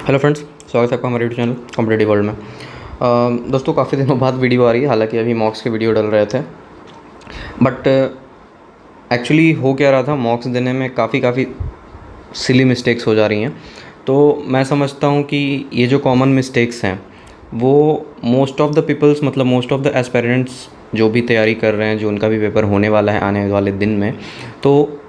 Hello friends, स्वागत है आपका हमारे यूट्यूब चैनल कॉम्पिटिटिव वर्ल्ड में। दोस्तों काफ़ी दिनों बाद वीडियो आ रही है। हालांकि अभी मॉक्स के वीडियो डल रहे थे, बट एक्चुअली हो क्या रहा था, मॉक्स देने में काफ़ी सिली मिस्टेक्स हो जा रही हैं। तो मैं समझता हूँ कि ये जो कॉमन मिस्टेक्स हैं वो मोस्ट ऑफ़ द पीपल्स, मतलब मोस्ट ऑफ़ द एस्पिरेंट्स जो भी तैयारी कर रहे हैं, जो उनका भी पेपर होने वाला है आने वाले दिन में, तो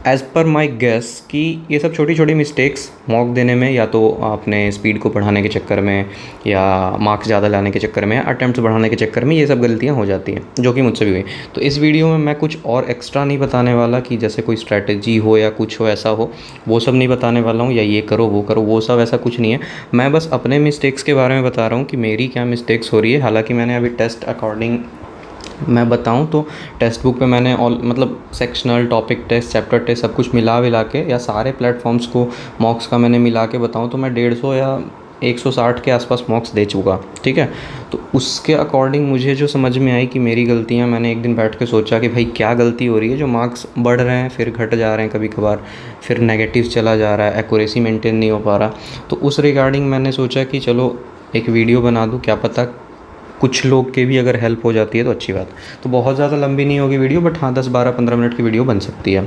एज़ पर माई गेस कि ये सब छोटी छोटी मिस्टेक्स मॉक देने में, या तो आपने स्पीड को बढ़ाने के चक्कर में, या मार्क्स ज़्यादा लाने के चक्कर में, या अटैम्प्ट्स बढ़ाने के चक्कर में, ये सब गलतियाँ हो जाती हैं, जो कि मुझसे भी हुई। तो इस वीडियो में मैं कुछ और एक्स्ट्रा नहीं बताने वाला कि जैसे कोई स्ट्रैटेजी हो या कुछ हो ऐसा हो, वो सब नहीं बताने वाला हूँ, या ये करो वो करो, वो सब ऐसा कुछ नहीं है। मैं बस अपने मिस्टेक्स के बारे में बता रहा हूँ कि मेरी क्या मिस्टेक्स हो रही है। हालाँकि मैंने अभी टेस्ट अकॉर्डिंग मैं बताऊं तो टेक्स्ट बुक पे मैंने ऑल मतलब sectional, topic test, chapter test सब कुछ मिला के, या सारे प्लेटफॉर्म्स को मॉक्स का मैंने मिला के बताऊं तो मैं 150 या 160 के आसपास मॉक्स दे चुका। ठीक है, तो उसके अकॉर्डिंग मुझे जो समझ में आई कि मेरी गलतियां, मैंने एक दिन बैठ के सोचा कि भाई क्या गलती हो रही है जो मार्क्स बढ़ रहे हैं फिर घट जा रहे हैं, कभी कभार फिर नेगेटिव चला जा रहा है, एक्यूरेसी मेंटेन नहीं हो पा रहा। तो उस रिगार्डिंग मैंने सोचा कि चलो एक वीडियो बना दूँ, क्या पता कुछ लोग के भी अगर हेल्प हो जाती है तो अच्छी बात। तो बहुत ज़्यादा लंबी नहीं होगी वीडियो, बट हाँ 10-12-15 मिनट की वीडियो बन सकती है।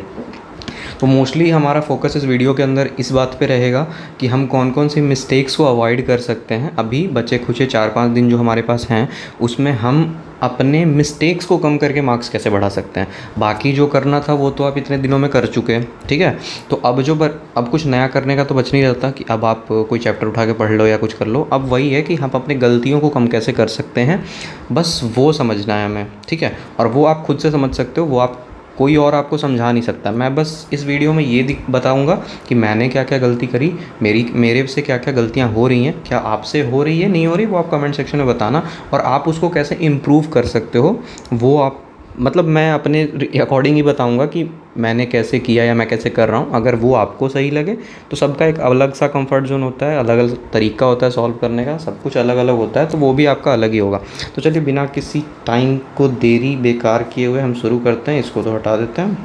तो मोस्टली हमारा फोकस इस वीडियो के अंदर इस बात पे रहेगा कि हम कौन कौन सी मिस्टेक्स को अवॉइड कर सकते हैं। अभी बचे खुचे 4-5 दिन जो हमारे पास हैं, उसमें हम अपने मिस्टेक्स को कम करके मार्क्स कैसे बढ़ा सकते हैं। बाकी जो करना था वो तो आप इतने दिनों में कर चुके हैं, ठीक है। तो अब कुछ नया करने का तो बच नहीं रहता कि अब आप कोई चैप्टर उठा के पढ़ लो या कुछ कर लो। अब वही है कि हम अपनी गलतियों को कम कैसे कर सकते हैं, बस वो समझना है हमें, ठीक है। और वो आप खुद से समझ सकते हो, वो आप कोई और आपको समझा नहीं सकता। मैं बस इस वीडियो में ये बताऊंगा कि मैंने क्या क्या गलती करी, मेरे से क्या क्या गलतियां हो रही हैं, क्या आपसे हो रही है नहीं हो रही, वो आप कमेंट सेक्शन में बताना। और आप उसको कैसे इम्प्रूव कर सकते हो वो आप, मतलब मैं अपने अकॉर्डिंग ही बताऊंगा कि मैंने कैसे किया या मैं कैसे कर रहा हूँ। अगर वो आपको सही लगे तो सबका एक अलग सा कंफर्ट जोन होता है, अलग अलग तरीका होता है सॉल्व करने का, सब कुछ अलग अलग होता है, तो वो भी आपका अलग ही होगा। तो चलिए बिना किसी टाइम को देरी बेकार किए हुए हम शुरू करते हैं। इसको तो हटा देते हैं।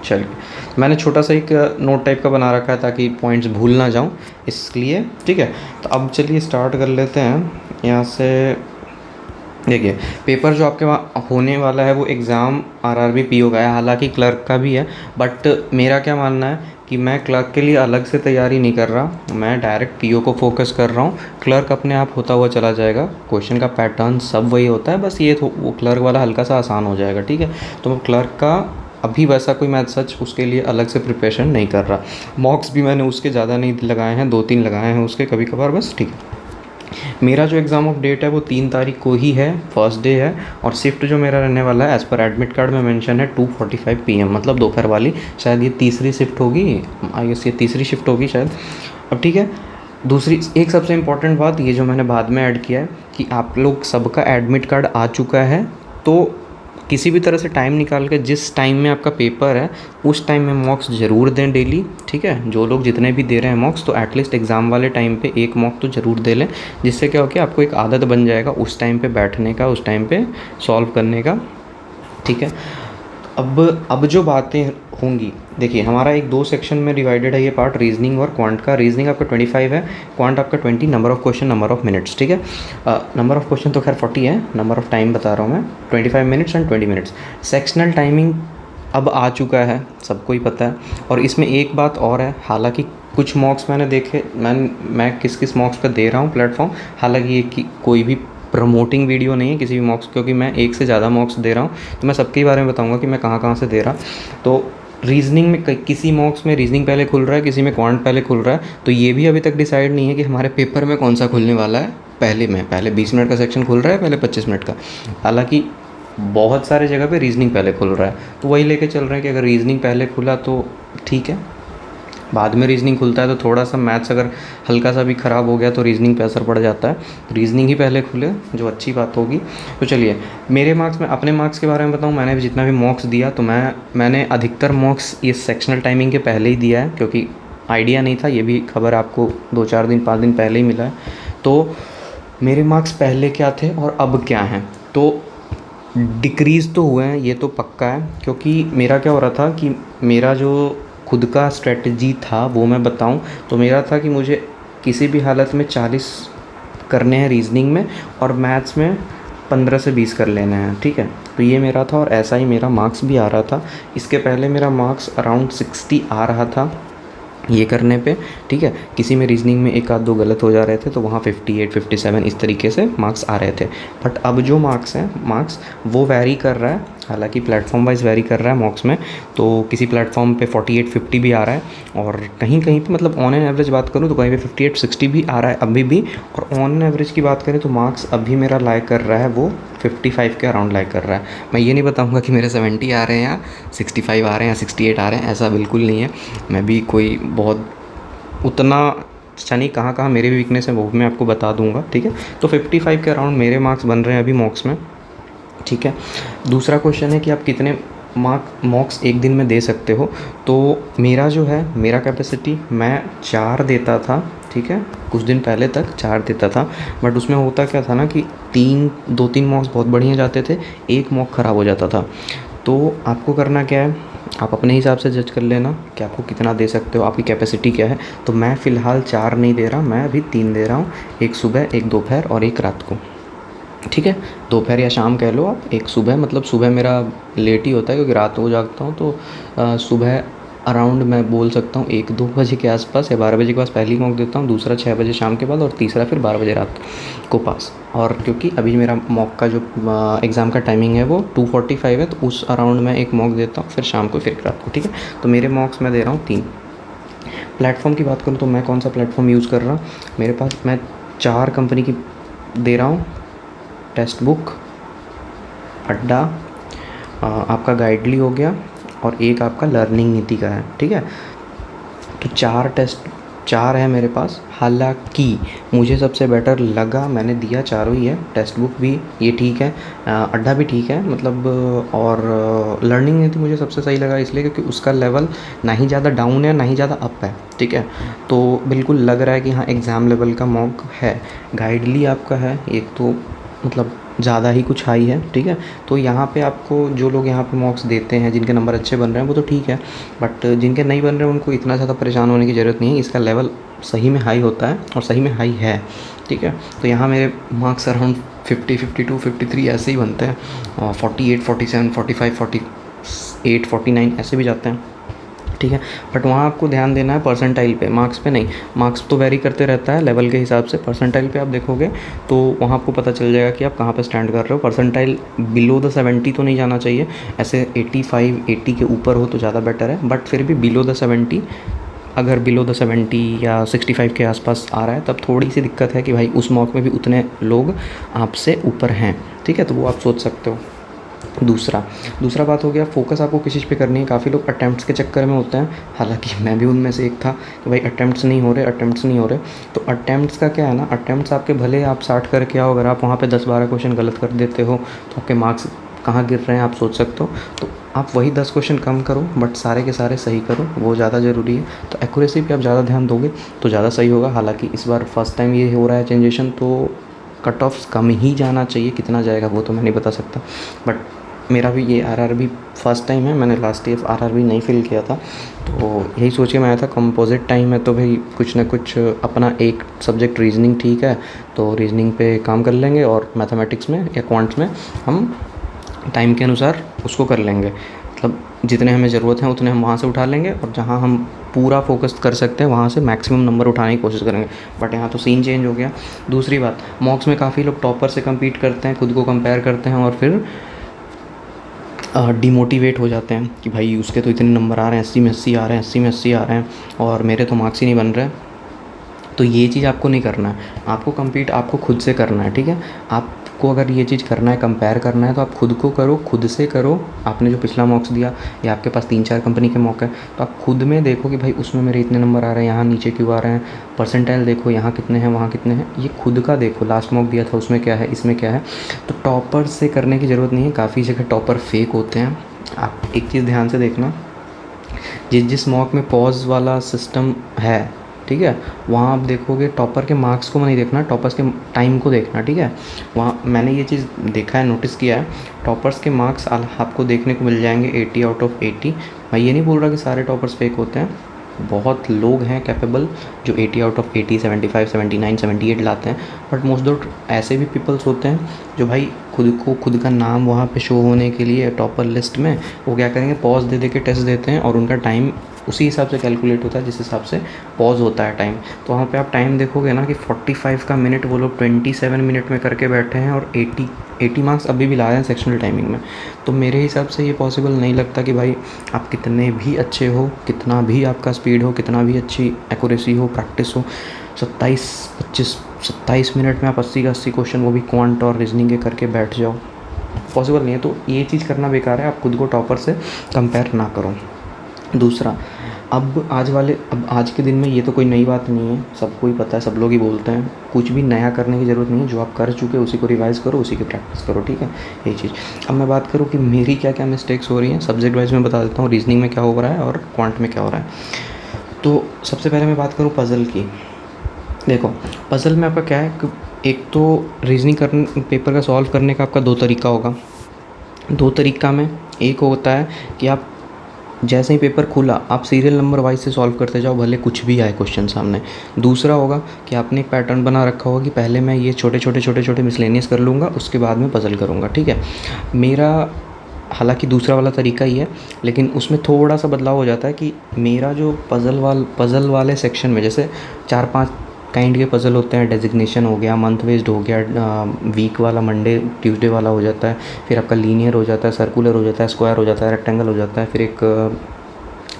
चलिए, मैंने छोटा सा एक नोट टाइप का बना रखा है ताकि पॉइंट्स भूल ना जाऊँ, इसलिए, ठीक है। तो अब चलिए स्टार्ट कर लेते हैं यहाँ से। देखिए, पेपर जो आपके वहाँ होने वाला है वो एग्ज़ाम आरआरबी पीओ का है, हालांकि क्लर्क का भी है। बट मेरा क्या मानना है कि मैं क्लर्क के लिए अलग से तैयारी नहीं कर रहा, मैं डायरेक्ट पीओ को फोकस कर रहा हूँ। क्लर्क अपने आप होता हुआ चला जाएगा, क्वेश्चन का पैटर्न सब वही होता है, बस ये तो वो क्लर्क वाला हल्का सा आसान हो जाएगा, ठीक है। तो मैं क्लर्क का अभी वैसा कोई मैथ सच उसके लिए अलग से प्रिपरेशन नहीं कर रहा। मॉक्स भी मैंने उसके ज़्यादा नहीं लगाए हैं, 2-3 लगाए हैं उसके कभी कभार, बस, ठीक है। मेरा जो एग्ज़ाम ऑफ डेट है वो 3 तारीख को ही है, फर्स्ट डे है। और शिफ्ट जो मेरा रहने वाला है एज़ पर एडमिट कार्ड में मेंशन है 2:45 PM, मतलब दोपहर वाली। शायद ये तीसरी शिफ्ट होगी, आई गेस ये तीसरी शिफ्ट होगी शायद। अब ठीक है, दूसरी एक सबसे इम्पॉर्टेंट बात ये जो मैंने बाद में ऐड किया है कि आप लोग सबका एडमिट कार्ड आ चुका है, तो किसी भी तरह से टाइम निकाल के जिस टाइम में आपका पेपर है उस टाइम में मॉक्स ज़रूर दें डेली, ठीक है। जो लोग जितने भी दे रहे हैं मॉक्स, तो एटलीस्ट एग्ज़ाम वाले टाइम पे एक मॉक तो ज़रूर दे लें, जिससे क्या हो कि आपको एक आदत बन जाएगा उस टाइम पे बैठने का, उस टाइम पे सॉल्व करने का, ठीक है। अब जो बातें होंगी, देखिए हमारा एक 2 सेक्शन में डिवाइडेड है ये पार्ट, रीजनिंग और क्वांट का। रीजनिंग आपका 25 है, क्वांट आपका 20, number of question, number of minutes, ठीक है। नंबर ऑफ़ क्वेश्चन तो खैर 40 है, नंबर ऑफ़ टाइम बता रहा हूँ मैं, 25 minutes and 20 minutes. Sectional timing अब आ चुका है, सबको ही पता है। और इसमें एक बात और है, हालांकि कुछ मॉक्स मैंने देखे, मैं किस किस मॉक्स पर दे रहा हूँ प्लेटफॉर्म, हालांकि ये कोई भी प्रमोटिंग वीडियो नहीं है किसी भी मॉक्स, क्योंकि मैं एक से ज़्यादा मॉक्स दे रहा हूँ, तो मैं सबके बारे में बताऊँगा कि मैं कहाँ कहाँ से दे रहा। तो रीजनिंग में किसी मॉक्स में रीजनिंग पहले खुल रहा है, किसी में क्वांट पहले खुल रहा है, तो ये भी अभी तक डिसाइड नहीं है कि हमारे पेपर में कौन सा खुलने वाला है। पहले 20 मिनट का सेक्शन खुल रहा है, पहले 25 मिनट का। हालांकि बहुत सारे जगह पे रीजनिंग पहले खुल रहा है, तो वही लेके चल रहे हैं कि अगर रीजनिंग पहले खुला तो ठीक है, बाद में रीजनिंग खुलता है तो थोड़ा सा मैथ्स अगर हल्का सा भी ख़राब हो गया तो रीजनिंग पे असर पड़ जाता है। रीजनिंग ही पहले खुले, जो अच्छी बात होगी। तो चलिए, मेरे मार्क्स में, अपने मार्क्स के बारे में बताऊँ, मैंने जितना भी मॉक्स दिया तो मैंने अधिकतर मॉक्स ये सेक्शनल टाइमिंग के पहले ही दिया है, क्योंकि आइडिया नहीं था, ये भी खबर आपको 2-4 दिन 5 दिन पहले ही मिला है। तो मेरे मार्क्स पहले क्या थे और अब क्या हैं, तो डिक्रीज़ तो हुए हैं, ये तो पक्का है। क्योंकि मेरा क्या हो रहा था कि मेरा जो खुद का स्ट्रेटजी था वो मैं बताऊं तो मेरा था कि मुझे किसी भी हालत में 40 करने हैं रीजनिंग में, और मैथ्स में 15 से 20 कर लेने हैं, ठीक है। तो ये मेरा था और ऐसा ही मेरा मार्क्स भी आ रहा था। इसके पहले मेरा मार्क्स अराउंड 60 आ रहा था ये करने पे, ठीक है। किसी में रीजनिंग में एक आध दो गलत हो जा रहे थे तो वहाँ 58 57 इस तरीके से मार्क्स आ रहे थे। बट अब जो मार्क्स हैं, मार्क्स वो वैरी कर रहा है, हालांकि प्लेटफॉर्म वाइज वैरी कर रहा है मार्क्स में। तो किसी प्लेटफॉर्म पे 48 50 भी आ रहा है, और कहीं कहीं पे मतलब ऑन एन एवरेज बात करूँ तो कहीं पे 58 60 भी आ रहा है अभी भी। और ऑन एन एवरेज की बात करें तो मार्क्स अभी मेरा लाई कर रहा है वो 55 के अराउंड लाई कर रहा है। मैं ये नहीं बताऊँगा कि मेरे 70 आ रहे हैं या 65 आ रहे हैं या 68 आ रहे हैं, ऐसा बिल्कुल नहीं है। मैं भी कोई बहुत उतना अच्छा नहीं, कहाँ कहाँ मेरे वीकनेस है वो मैं आपको बता दूंगा, ठीक है। तो 55 के अराउंड मेरे मार्क्स बन रहे हैं अभी मॉक्स में, ठीक है। दूसरा क्वेश्चन है कि आप कितने मॉक्स एक दिन में दे सकते हो। तो मेरा जो है, मेरा कैपेसिटी मैं 4 देता था, ठीक है। कुछ दिन पहले तक 4 देता था, बट उसमें होता क्या था ना कि 2-3 मॉक्स बहुत बढ़िया जाते थे, एक मॉक ख़राब हो जाता था। तो आपको करना क्या है, आप अपने हिसाब से जज कर लेना कि आपको कितना दे सकते हो, आपकी कैपेसिटी क्या है। तो मैं फ़िलहाल 4 नहीं दे रहा, मैं अभी 3 दे रहा हूँ, एक सुबह, एक दोपहर और एक रात को, ठीक है। दोपहर या शाम कह लो आप, एक सुबह, मतलब सुबह मेरा लेट ही होता है क्योंकि रात को जागता हूँ। तो सुबह अराउंड मैं बोल सकता हूँ 1-2 बजे के आसपास या 12 बजे के पास पहली मॉक देता हूँ, दूसरा 6 बजे शाम के बाद, और तीसरा फिर 12 बजे रात को पास। और क्योंकि अभी मेरा मॉक का जो एग्ज़ाम का टाइमिंग है वो 2:45 है, तो उस अराउंड मैं एक मॉक देता हूँ, फिर शाम को, फिर रात को, ठीक है। तो मेरे मॉक्स मैं दे रहा हूँ 3। प्लेटफॉर्म की बात करूँ तो मैं कौन सा प्लेटफॉर्म यूज़ कर रहा हूँ, मेरे पास मैं 4 कंपनी की दे रहा हूँ। टेक्स्ट बुक, अड्डा, आपका गाइडली हो गया, और एक आपका लर्निंग नीति का है, ठीक है। तो 4 है मेरे पास। हालांकि मुझे सबसे बेटर लगा, मैंने दिया चारों ही है, टेक्स्ट बुक भी ये ठीक है, अड्डा भी ठीक है मतलब, और लर्निंग नीति मुझे सबसे सही लगा इसलिए क्योंकि उसका लेवल ना ही ज़्यादा डाउन है ना ही ज़्यादा अप है, ठीक है। तो बिल्कुल लग रहा है कि हाँ एग्ज़ाम लेवल का मॉक है। गाइडली आपका है एक तो मतलब ज़्यादा ही कुछ हाई है, ठीक है। तो यहाँ पे आपको जो लोग यहाँ पे मॉक्स देते हैं जिनके नंबर अच्छे बन रहे हैं वो तो ठीक है, बट जिनके नहीं बन रहे हैं उनको इतना ज़्यादा परेशान होने की ज़रूरत नहीं है। इसका लेवल सही में हाई होता है और सही में हाई है, ठीक है। तो यहाँ मेरे मार्क्स अराउंड 50 52 53 ऐसे ही बनते हैं, और 48 47 45 48 49 ऐसे भी जाते हैं, ठीक है। बट वहाँ आपको ध्यान देना है परसेंटाइल पे, मार्क्स पे नहीं। मार्क्स तो वेरी करते रहता है लेवल के हिसाब से, परसेंटाइल पे आप देखोगे तो वहाँ आपको पता चल जाएगा कि आप कहाँ पे स्टैंड कर रहे हो। परसेंटाइल बिलो द 70 तो नहीं जाना चाहिए, ऐसे 85 80 के ऊपर हो तो ज़्यादा बेटर है, बट फिर भी बिलो द 70, अगर बिलो द 70 या 65 के आसपास आ रहा है तब थोड़ी सी दिक्कत है कि भाई उस मॉक में भी उतने लोग आपसे ऊपर हैं, ठीक है। तो वो आप सोच सकते हो। दूसरा बात हो गया, फ़ोकस आपको किस चीज़ पे करनी है। काफ़ी लोग अटेम्प्ट्स के चक्कर में होते हैं, हालांकि मैं भी उनमें से एक था कि भाई अटेम्प्ट्स नहीं हो रहे। तो अटेम्प्ट्स का क्या है ना, अटेम्प्ट्स आपके भले आप 60 करके आओ, अगर आप वहाँ पे 10-12 क्वेश्चन गलत कर देते हो तो आपके मार्क्स कहाँ गिर रहे हैं आप सोच सकते हो। तो आप वही 10 क्वेश्चन कम करो बट सारे के सारे सही करो, वो ज़्यादा ज़रूरी है। तो एक्यूरेसी पे आप ज़्यादा ध्यान दोगे तो ज़्यादा सही होगा। हालांकि इस बार फर्स्ट टाइम ये हो रहा है चेंजेशन, तो कट ऑफ्स कम ही जाना चाहिए, कितना जाएगा वो तो मैं नहीं बता सकता। बट मेरा भी ये आरआरबी फर्स्ट टाइम है, मैंने लास्ट ईयर आरआरबी नहीं फिल किया था, तो यही सोच के मैं आया था। कंपोजिट टाइम है तो भाई कुछ ना कुछ अपना एक सब्जेक्ट रीजनिंग ठीक है, तो रीजनिंग पे काम कर लेंगे, और मैथमेटिक्स में या क्वांट्स में हम टाइम के अनुसार उसको कर लेंगे। मतलब जितने हमें ज़रूरत है उतने हम वहाँ से उठा लेंगे, और जहाँ हम पूरा फोकस कर सकते हैं वहाँ से मैक्सिमम नंबर उठाने की कोशिश करेंगे। बट यहाँ तो सीन चेंज हो गया। दूसरी बात, मॉक्स में काफ़ी लोग टॉपर से कम्पीट करते हैं, खुद को कंपेयर करते हैं, और फिर डिमोटिवेट हो जाते हैं कि भाई उसके तो इतने नंबर आ रहे हैं, 80 में 80 आ रहे हैं, 80 में 80 आ रहे हैं, और मेरे तो मार्क्स ही नहीं बन रहे। तो ये चीज़ आपको नहीं करना है, आपको कम्पीट आपको खुद से करना है, ठीक है। आपको अगर ये चीज़ करना है, कंपेयर करना है, तो आप खुद को करो, खुद से करो। आपने जो पिछला मॉक्स दिया या आपके पास 3-4 कंपनी के मॉक है, तो आप खुद में देखो कि भाई उसमें मेरे इतने नंबर आ रहे हैं, यहाँ नीचे क्यों आ रहे हैं। परसेंटाइल देखो, यहाँ कितने हैं, वहाँ कितने हैं, ये खुद का देखो। लास्ट मॉक दिया था उसमें क्या है, इसमें क्या है। तो टॉपर से करने की ज़रूरत नहीं है, काफ़ी जगह टॉपर फेक होते हैं। आप एक चीज़ ध्यान से देखना, जिस मॉक में पॉज वाला सिस्टम है, ठीक है, वहाँ आप देखोगे टॉपर के मार्क्स को नहीं देखना, टॉपर्स के टाइम को देखना, ठीक है। वहाँ मैंने ये चीज़ देखा है, नोटिस किया है, टॉपर्स के मार्क्स आपको देखने को मिल जाएंगे 80 आउट ऑफ 80। मैं ये नहीं बोल रहा कि सारे टॉपर्स फेक होते हैं, बहुत लोग हैं कैपेबल जो 80 आउट ऑफ 80, 75, 79, 78 लाते हैं, बट मोस्ट ऑफ ऐसे भी पीपल्स होते हैं जो भाई खुद का नाम वहाँ पे शो होने के लिए टॉपर लिस्ट में वो क्या करेंगे, पॉज दे के टेस्ट देते हैं और उनका टाइम उसी हिसाब से कैलकुलेट होता है जिस हिसाब से पॉज होता है टाइम। तो वहाँ पे आप टाइम देखोगे ना कि 45 का मिनट वो लोग 27 मिनट में करके बैठे हैं और 80 मार्क्स अभी भी ला रहे हैं सेक्शनल टाइमिंग में। तो मेरे हिसाब से ये पॉसिबल नहीं लगता कि भाई आप कितने भी अच्छे हो, कितना भी आपका स्पीड हो, कितना भी अच्छी एक्यूरेसी हो, प्रैक्टिस हो, 27 मिनट में आप 80 का 80 क्वेश्चन वो भी क्वांट और रीजनिंग के करके बैठ जाओ, पॉसिबल नहीं है। तो ये चीज़ करना बेकार है, आप खुद को टॉपर से कंपेयर ना करो। दूसरा, अब आज के दिन में ये तो कोई नई बात नहीं है, सबको ही पता है, सब लोग ही बोलते हैं, कुछ भी नया करने की ज़रूरत नहीं है, जो आप कर चुके हो उसी को रिवाइज़ करो, उसी की प्रैक्टिस करो, ठीक है, यही चीज़। अब मैं बात करूँ कि मेरी क्या क्या मिस्टेक्स हो रही हैं सब्जेक्ट वाइज में बता देता हूँ, रीजनिंग में क्या हो रहा है और क्वांट में क्या हो रहा है। तो सबसे पहले मैं बात करूँ पज़ल की। देखो पज़ल में आपका क्या है कि एक तो रीजनिंग करने पेपर का सॉल्व करने का आपका दो तरीका होगा। दो तरीका में एक होता है कि आप जैसे ही पेपर खुला आप सीरियल नंबर वाइज से सॉल्व करते जाओ, भले कुछ भी आए क्वेश्चन सामने। दूसरा होगा कि आपने एक पैटर्न बना रखा होगा कि पहले मैं ये छोटे छोटे मिसलेनियस कर लूँगा, उसके बाद में पज़ल करूँगा, ठीक है। मेरा हालांकि दूसरा वाला तरीका ही है, लेकिन उसमें थोड़ा सा बदलाव हो जाता है कि मेरा जो पज़ल वाले सेक्शन में जैसे 4-5 काइंड के पज़ल होते हैं। डेजिग्नेशन हो गया, मंथ बेस्ड हो गया, वीक वाला मंडे ट्यूसडे वाला हो जाता है, फिर आपका लीनियर हो जाता है, सर्कुलर हो जाता है, स्क्वायर हो जाता है, रेक्टेंगल हो जाता है, फिर एक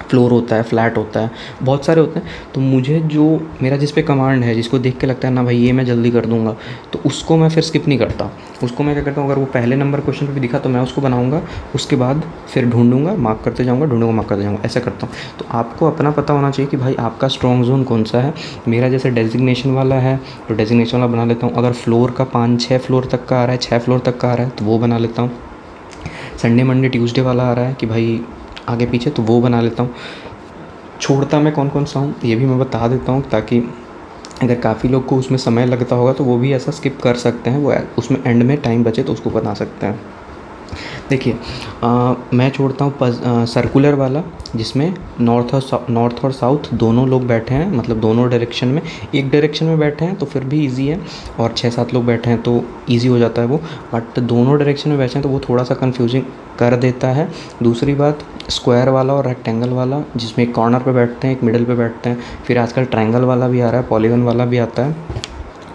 फ्लोर होता है, फ्लैट होता है, बहुत सारे होते हैं। तो मुझे जो मेरा जिस पे कमांड है, जिसको देख के लगता है ना भाई ये मैं जल्दी कर दूंगा, तो उसको मैं फिर स्किप नहीं करता। उसको मैं क्या करता हूँ, अगर वो पहले नंबर क्वेश्चन पे भी दिखा तो मैं उसको बनाऊंगा, उसके बाद फिर ढूंढूंगा, मार्क करते जाऊँगा, ढूंढूंगा, मार्क करते जाऊँगा, ऐसा करता हूँ। तो आपको अपना पता होना चाहिए कि भाई आपका स्ट्रॉन्ग जोन कौन सा है। मेरा जैसे डेजिग्नेशन वाला है तो डेजिग्नेशन वाला बना लेता हूँ। अगर फ्लोर का 5-6 फ्लोर तक का आ रहा है, 6 फ्लोर तक का आ रहा है तो वो बना लेता हूँ। संडे मंडे ट्यूसडे वाला आ रहा है कि भाई आगे पीछे, तो वो बना लेता हूँ। छोड़ता मैं कौन कौन सा हूँ ये भी मैं बता देता हूँ, ताकि अगर काफ़ी लोग को उसमें समय लगता होगा तो वो भी ऐसा स्किप कर सकते हैं, वो उसमें एंड में टाइम बचे तो उसको बना सकते हैं। देखिए मैं छोड़ता हूँ सर्कुलर वाला, जिसमें नॉर्थ और साउथ दोनों लोग बैठे हैं, मतलब दोनों डायरेक्शन में। एक डायरेक्शन में बैठे हैं तो फिर भी इजी है, और 6-7 लोग बैठे हैं तो इजी हो जाता है वो। बट दोनों डायरेक्शन में बैठे हैं तो वो थोड़ा सा कन्फ्यूजिंग कर देता है। दूसरी बात, स्क्वायर वाला और रेक्टेंगल वाला, जिसमें एक कॉर्नर पे बैठते हैं, एक मिडिल पे बैठते हैं, फिर आजकल ट्रायंगल वाला भी आ रहा है, पॉलीगन वाला भी आता है,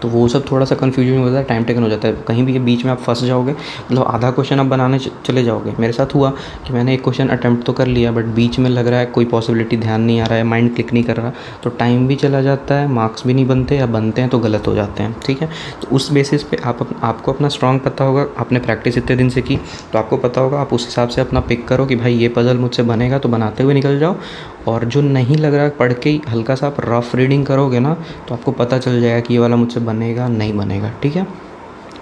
तो वो सब थोड़ा सा कन्फ्यूजन हो जाता है, टाइम टेकन हो जाता है। कहीं भी के बीच में आप फंस जाओगे, मतलब आधा क्वेश्चन आप बनाने चले जाओगे। मेरे साथ हुआ कि मैंने एक क्वेश्चन अटैम्प्ट तो कर लिया, बट बीच में लग रहा है कोई पॉसिबिलिटी ध्यान नहीं आ रहा है, माइंड क्लिक नहीं कर रहा, तो टाइम भी चला जाता है, मार्क्स भी नहीं बनते, या बनते हैं तो गलत हो जाते हैं, ठीक है। तो उस बेसिस पे आपको अपना स्ट्रॉन्ग पता होगा, आपने प्रैक्टिस इतने दिन से की तो आपको पता होगा, आप उस हिसाब से अपना पिक करो कि भाई ये पज़ल मुझसे बनेगा, तो बनाते हुए निकल जाओ। और जो नहीं लग रहा है, पढ़ के ही हल्का सा आप रफ रीडिंग करोगे ना, तो आपको पता चल जाएगा कि ये वाला मुझसे बनेगा नहीं बनेगा, ठीक है।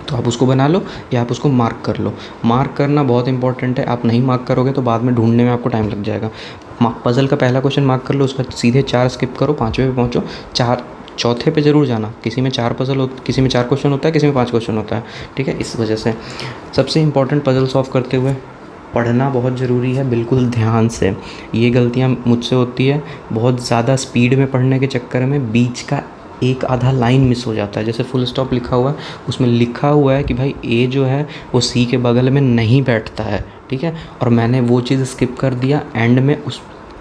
तो आप उसको बना लो या आप उसको मार्क कर लो। मार्क करना बहुत इंपॉर्टेंट है, आप नहीं मार्क करोगे तो बाद में ढूंढने में आपको टाइम लग जाएगा। पज़ल का पहला क्वेश्चन मार्क कर लो, उसका सीधे 4 स्किप करो, 5वें पे पहुँचो, चौथे पे ज़रूर जाना। किसी में 4 क्वेश्चन होता है, किसी में 5 क्वेश्चन होता है, ठीक है। इस वजह से सबसे इंपॉर्टेंट पज़ल सॉल्व करते हुए पढ़ना बहुत ज़रूरी है, बिल्कुल ध्यान से। ये गलतियाँ मुझसे होती है, बहुत ज़्यादा स्पीड में पढ़ने के चक्कर में बीच का एक आधा लाइन मिस हो जाता है। जैसे फुल स्टॉप लिखा हुआ है, उसमें लिखा हुआ है कि भाई ए जो है वो सी के बगल में नहीं बैठता है, ठीक है, और मैंने वो चीज़ स्किप कर दिया एंड में,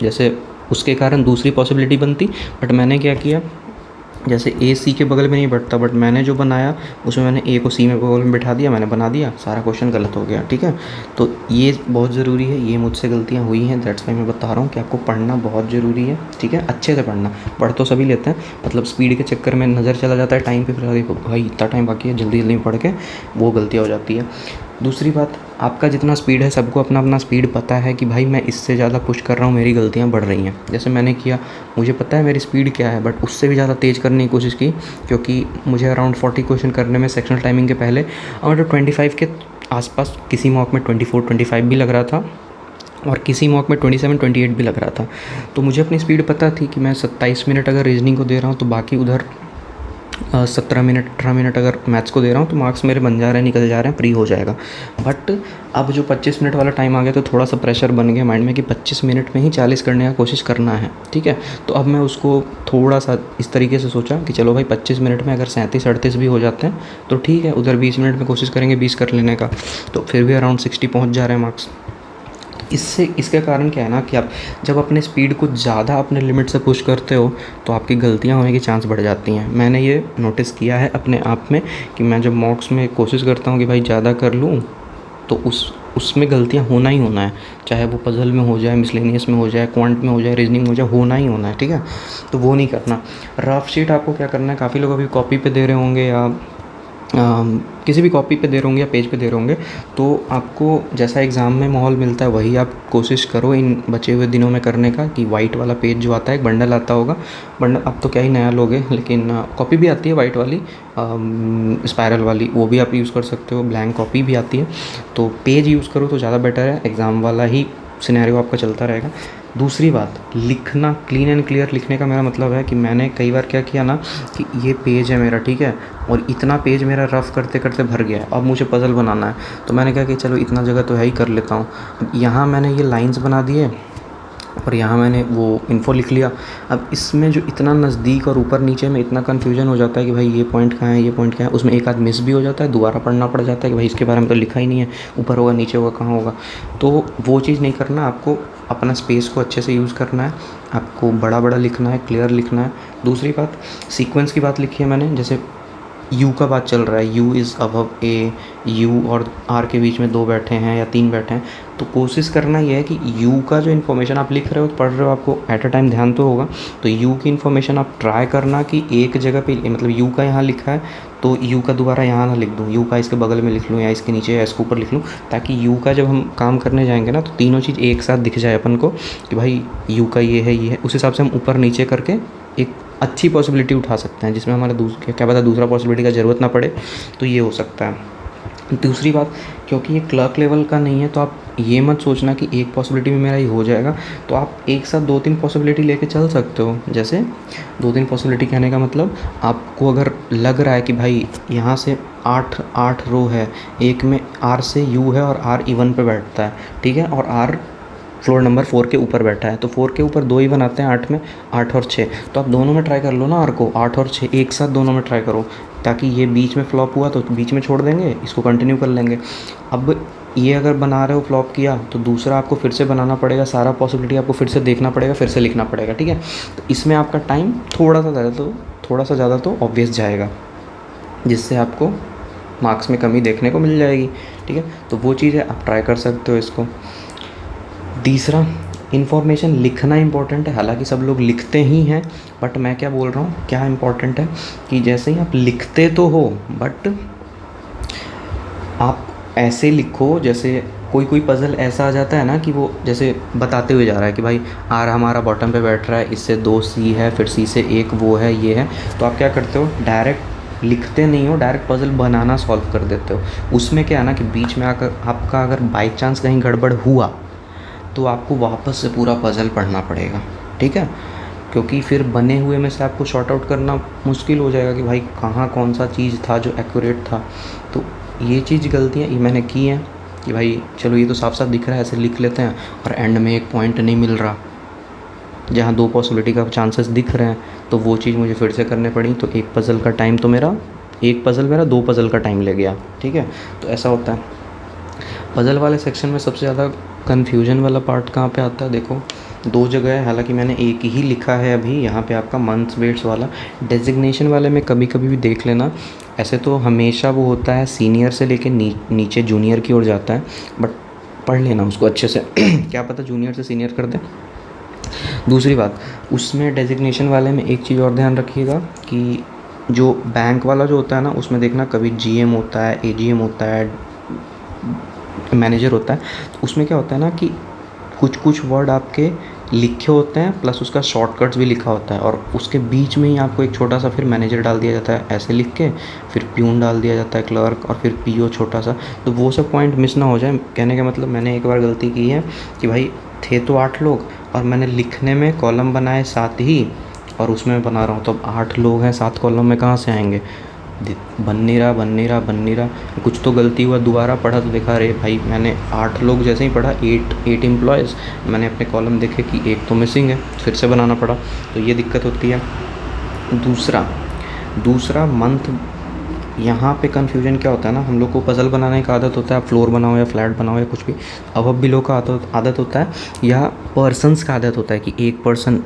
जैसे उसके कारण दूसरी पॉसिबिलिटी बनती, बट मैंने क्या किया, जैसे ए सी के बगल में नहीं बैठता, बट मैंने जो बनाया उसमें मैंने ए को सी में बगल में बैठा दिया, मैंने बना दिया, सारा क्वेश्चन गलत हो गया, ठीक है। तो ये बहुत ज़रूरी है, ये मुझसे गलतियाँ हुई हैं, दैट्स वाई मैं बता रहा हूँ कि आपको पढ़ना बहुत ज़रूरी है, ठीक है। अच्छे से पढ़ना, पढ़ तो सभी लेते हैं, मतलब स्पीड के चक्कर में नज़र चला जाता है टाइम पे, फिर देखो भाई इतना टाइम बाकी है, जल्दी जल्दी पढ़ के वो गलतियाँ हो जाती है। दूसरी बात, आपका जितना स्पीड है, सबको अपना अपना स्पीड पता है कि भाई मैं इससे ज़्यादा पुश कर रहा हूँ, मेरी गलतियाँ बढ़ रही हैं। जैसे मैंने किया, मुझे पता है मेरी स्पीड क्या है, बट उससे भी ज़्यादा तेज़ करने की कोशिश की, क्योंकि मुझे अराउंड 40 क्वेश्चन करने में सेक्शनल टाइमिंग के पहले मतलब 25 के आसपास, किसी मॉक में 24-25 भी लग रहा था, और किसी मॉक में 27-28 भी लग रहा था। तो मुझे अपनी स्पीड पता थी कि मैं 27 मिनट अगर रीजनिंग को दे रहा हूँ तो बाकी उधर 17 मिनट 18 मिनट अगर मैथ्स को दे रहा हूँ तो मार्क्स मेरे बन जा रहे हैं, निकल जा रहे हैं, प्री हो जाएगा। बट अब जो 25 मिनट वाला टाइम आ गया तो थोड़ा सा प्रेशर बन गया माइंड में कि 25 मिनट में ही 40 करने का कोशिश करना है, ठीक है। तो अब मैं उसको थोड़ा सा इस तरीके से सोचा कि चलो भाई 25 मिनट में अगर 37-38 भी हो जाते हैं तो ठीक है, उधर 20 मिनट में कोशिश करेंगे 20 कर लेने का, तो फिर भी अराउंड 60 पहुँच जा रहे हैं मार्क्स। इसके कारण क्या है ना कि आप जब अपने स्पीड को ज़्यादा अपने लिमिट से पुश करते हो तो आपकी गलतियाँ होने की चांस बढ़ जाती हैं। मैंने ये नोटिस किया है अपने आप में कि मैं जब मॉक्स में कोशिश करता हूँ कि भाई ज़्यादा कर लूँ तो उसमें गलतियाँ होना ही होना है, चाहे वो पज़ल में हो जाए, मिसलेनियस में हो जाए, क्वांट में हो जाए, रीजनिंग में हो जाए, होना ही होना है, ठीक है। तो वो नहीं करना। रफ शीट आपको क्या करना है, काफ़ी लोग अभी कॉपी पे दे रहे होंगे या किसी भी कॉपी पे दे रहे होंगे या पेज पे दे रहे होंगे, तो आपको जैसा एग्ज़ाम में माहौल मिलता है वही आप कोशिश करो इन बचे हुए दिनों में करने का। कि वाइट वाला पेज जो आता है, एक बंडल आता होगा, बंडल अब तो क्या ही नया लोगे, लेकिन कॉपी भी आती है वाइट वाली, स्पायरल वाली, वो भी आप यूज़ कर सकते हो, ब्लैंक कॉपी भी आती है। तो पेज यूज़ करो तो ज़्यादा बेटर है, एग्ज़ाम वाला ही सिनेरियो आपका चलता रहेगा। दूसरी बात, लिखना क्लीन एंड क्लियर लिखने का मेरा मतलब है कि मैंने कई बार क्या किया ना कि ये पेज है मेरा, ठीक है, और इतना पेज मेरा रफ़ करते करते भर गया है, अब मुझे पज़ल बनाना है, तो मैंने कहा कि चलो इतना जगह तो है ही, कर लेता हूँ। यहाँ मैंने ये लाइंस बना दिए और यहाँ मैंने वो इन्फो लिख लिया। अब इसमें जो इतना नज़दीक और ऊपर नीचे में इतना कन्फ्यूजन हो जाता है कि भाई ये पॉइंट कहाँ है, ये पॉइंट कहाँ है, उसमें एक आध मिस भी हो जाता है, दोबारा पढ़ना पड़ जाता है कि भाई इसके बारे में तो लिखा ही नहीं है, ऊपर होगा नीचे होगा कहाँ होगा। तो वो चीज़ नहीं करना, आपको अपना स्पेस को अच्छे से यूज़ करना है, आपको बड़ा बड़ा लिखना है, क्लियर लिखना है। दूसरी बात, सीक्वेंस की बात लिखी है मैंने, जैसे यू का बात चल रहा है, you is above A, you और आर के बीच में 2 बैठे हैं या 3 बैठे हैं, तो कोशिश करना ये है कि यू का जो इन्फॉर्मेशन आप लिख रहे हो, पढ़ रहे हो, आपको एट अ टाइम ध्यान तो होगा, तो यू की इन्फॉर्मेशन आप ट्राई करना कि एक जगह पे, मतलब यू का यहाँ लिखा है तो यू का दोबारा यहाँ ना लिख दूँ, यू का इसके बगल में लिख लूँ या इसके नीचे या इसके ऊपर लिख लूँ, ताकि यू का जब हम काम करने जाएंगे ना तो तीनों चीज़ एक साथ दिख जाए अपन को कि भाई यू का ये है, ये है। उस हिसाब से हम ऊपर नीचे करके एक अच्छी पॉसिबिलिटी उठा सकते हैं, जिसमें हमारा क्या पता दूसरा पॉसिबिलिटी का ज़रूरत ना पड़े, तो ये हो सकता है। दूसरी बात, क्योंकि ये क्लर्क लेवल का नहीं है तो आप ये मत सोचना कि एक पॉसिबिलिटी में मेरा ये हो जाएगा, तो आप एक साथ 2-3 पॉसिबिलिटी लेके चल सकते हो। जैसे 2-3 पॉसिबिलिटी कहने का मतलब, आपको अगर लग रहा है कि भाई यहाँ से 8 रो है, एक में आर से यू है और आर इवन पे बैठता है, ठीक है, और आर फ्लोर नंबर 4 के ऊपर बैठा है, तो 4 के ऊपर 2 ही बनाते हैं 8 में, 8 और 6, तो आप दोनों में ट्राई कर लो ना आर को, 8 और 6 एक साथ दोनों में ट्राई करो, ताकि ये बीच में फ्लॉप हुआ तो बीच में छोड़ देंगे, इसको कंटिन्यू कर लेंगे। अब ये अगर बना रहे हो फ्लॉप किया तो दूसरा आपको फिर से बनाना पड़ेगा, सारा पॉसिबिलिटी आपको फिर से देखना पड़ेगा, फिर से लिखना पड़ेगा, ठीक है। तो इसमें आपका टाइम थोड़ा सा ज़्यादा तो ऑब्वियस जाएगा, जिससे आपको मार्क्स में कमी देखने को मिल जाएगी, ठीक है। तो वो चीज़ है, आप ट्राई कर सकते हो इसको। तीसरा, इन्फॉर्मेशन लिखना इम्पॉर्टेंट है, हालांकि सब लोग लिखते ही हैं, बट मैं क्या बोल रहा हूँ, क्या इम्पॉर्टेंट है कि जैसे ही आप लिखते तो हो, बट आप ऐसे लिखो जैसे कोई पज़ल ऐसा आ जाता है ना कि वो जैसे बताते हुए जा रहा है कि भाई आर हमारा बॉटम पे बैठ रहा है, इससे 2 सी है, फिर सी से 1 वो है, ये है, तो आप क्या करते हो, डायरेक्ट लिखते नहीं हो, डायरेक्ट पज़ल बनाना सॉल्व कर देते हो। उसमें क्या है ना कि बीच में आकर आपका अगर बाई चांस कहीं गड़बड़ हुआ तो आपको वापस से पूरा पज़ल पढ़ना पड़ेगा, ठीक है, क्योंकि फिर बने हुए में से आपको शॉर्ट आउट करना मुश्किल हो जाएगा कि भाई कहाँ कौन सा चीज़ था जो एक्यूरेट था। तो ये चीज़ गलतियाँ ये मैंने की हैं कि भाई चलो ये तो साफ साफ दिख रहा है, ऐसे लिख लेते हैं, और एंड में एक पॉइंट नहीं मिल रहा जहाँ 2 पॉसिबिलिटी का चांसेस दिख रहे हैं, तो वो चीज़ मुझे फिर से करने पड़ी। तो एक पज़ल मेरा 2 पज़ल का टाइम ले गया, ठीक है। तो ऐसा होता है। पज़ल वाले सेक्शन में सबसे ज़्यादा कन्फ्यूजन वाला पार्ट कहाँ पे आता है, देखो 2 जगह है, हालांकि मैंने एक ही लिखा है अभी यहाँ पे आपका मंथ्स वेट्स वाला। डेजिग्नेशन वाले में कभी कभी भी देख लेना, ऐसे तो हमेशा वो होता है सीनियर से लेके नीचे जूनियर की ओर जाता है, बट पढ़ लेना उसको अच्छे से क्या पता जूनियर से सीनियर कर दे। दूसरी बात, उसमें डेजिग्नेशन वाले में एक चीज़ और ध्यान रखिएगा कि जो बैंक वाला जो होता है ना, उसमें देखना कभी GM होता है, AGM होता है, मैनेजर होता है, तो उसमें क्या होता है ना कि कुछ वर्ड आपके लिखे होते हैं प्लस उसका शॉर्टकट्स भी लिखा होता है, और उसके बीच में ही आपको एक छोटा सा फिर मैनेजर डाल दिया जाता है ऐसे लिख के, फिर प्यून डाल दिया जाता है क्लर्क, और फिर PO छोटा सा, तो वो सब पॉइंट मिस ना हो जाए। कहने का मतलब मैंने एक बार गलती की है कि भाई थे तो 8 लोग और मैंने लिखने में कॉलम बनाए 7 ही, और उसमें मैं बना रहा हूँ, तो अब 8 लोग हैं, 7 कॉलम में कहाँ से आएंगे? बन नहीं रहा, बन नहीं रहा, बन नहीं रहा। कुछ तो गलती हुआ, दोबारा पढ़ा तो देखा, अरे भाई मैंने 8 लोग जैसे ही पढ़ा, 8 एम्प्लॉयज़, मैंने अपने कॉलम देखे कि एक तो मिसिंग है, फिर से बनाना पड़ा। तो ये दिक्कत होती है। दूसरा मंथ, यहाँ पे कन्फ्यूजन क्या होता है ना, हम लोग को पज़ल बनाने का आदत होता है, आप फ्लोर बनाओ या फ्लैट बनाओ या कुछ भी। अब भी लोग का आदत होता है, या पर्सन्स का आदत होता है कि एक पर्सन,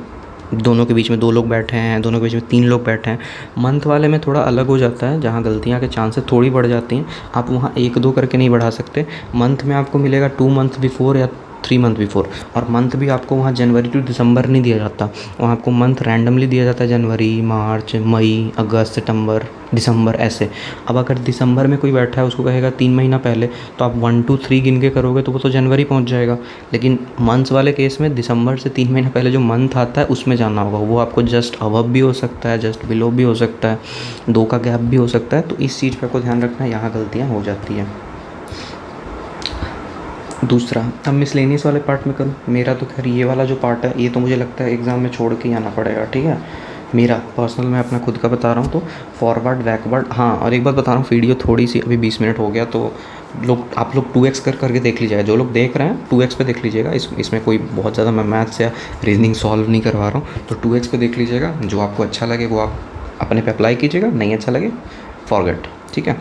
दोनों के बीच में 2 लोग बैठे हैं, दोनों के बीच में 3 लोग बैठे हैं। मंथ वाले में थोड़ा अलग हो जाता है, जहाँ गलतियाँ के चांसेस थोड़ी बढ़ जाती हैं। आप वहाँ 1-2 करके नहीं बढ़ा सकते। मंथ में आपको मिलेगा 2 मंथ बिफोर या 3 मंथ बिफोर। और मंथ भी आपको वहाँ जनवरी टू दिसंबर नहीं दिया जाता, वहाँ आपको मंथ रैंडमली दिया जाता है, जनवरी, मार्च, मई, अगस्त, सितंबर, दिसंबर, ऐसे। अब अगर दिसंबर में कोई बैठा है, उसको कहेगा 3 महीना पहले, तो आप 1 2 3 गिन के करोगे तो वो तो जनवरी पहुंच जाएगा। लेकिन मंथ्स वाले केस में दिसंबर से 3 महीना पहले जो मंथ आता है उसमें जाना होगा। वो आपको जस्ट अबव भी हो सकता है, जस्ट बिलो भी हो सकता है, 2 का गैप भी हो सकता है। तो इस चीज़ पर आपको ध्यान रखना है, यहाँ गलतियाँ हो जाती हैं। दूसरा, अब मिसलेनियस वाले पार्ट में करूँ। मेरा तो खैर ये वाला जो पार्ट है, ये तो मुझे लगता है एग्ज़ाम में छोड़ के ही आना पड़ेगा, ठीक है। मेरा पर्सनल, मैं अपना खुद का बता रहा हूँ, तो फॉरवर्ड बैकवर्ड, हाँ। और एक बात बता रहा हूँ, वीडियो थोड़ी सी अभी 20 मिनट हो गया, तो आप लोग 2x करके देख लीजिएगा। जो लोग देख रहे हैं 2x पे देख लीजिएगा। इसमें कोई बहुत ज़्यादा मैं मैथ्स या रीजनिंग सॉल्व नहीं करवा रहा हूँ, तो 2x पे देख लीजिएगा। जो आपको अच्छा लगे वो आप अपने पे अप्लाई कीजिएगा, नहीं अच्छा लगे फॉरगेट, ठीक है।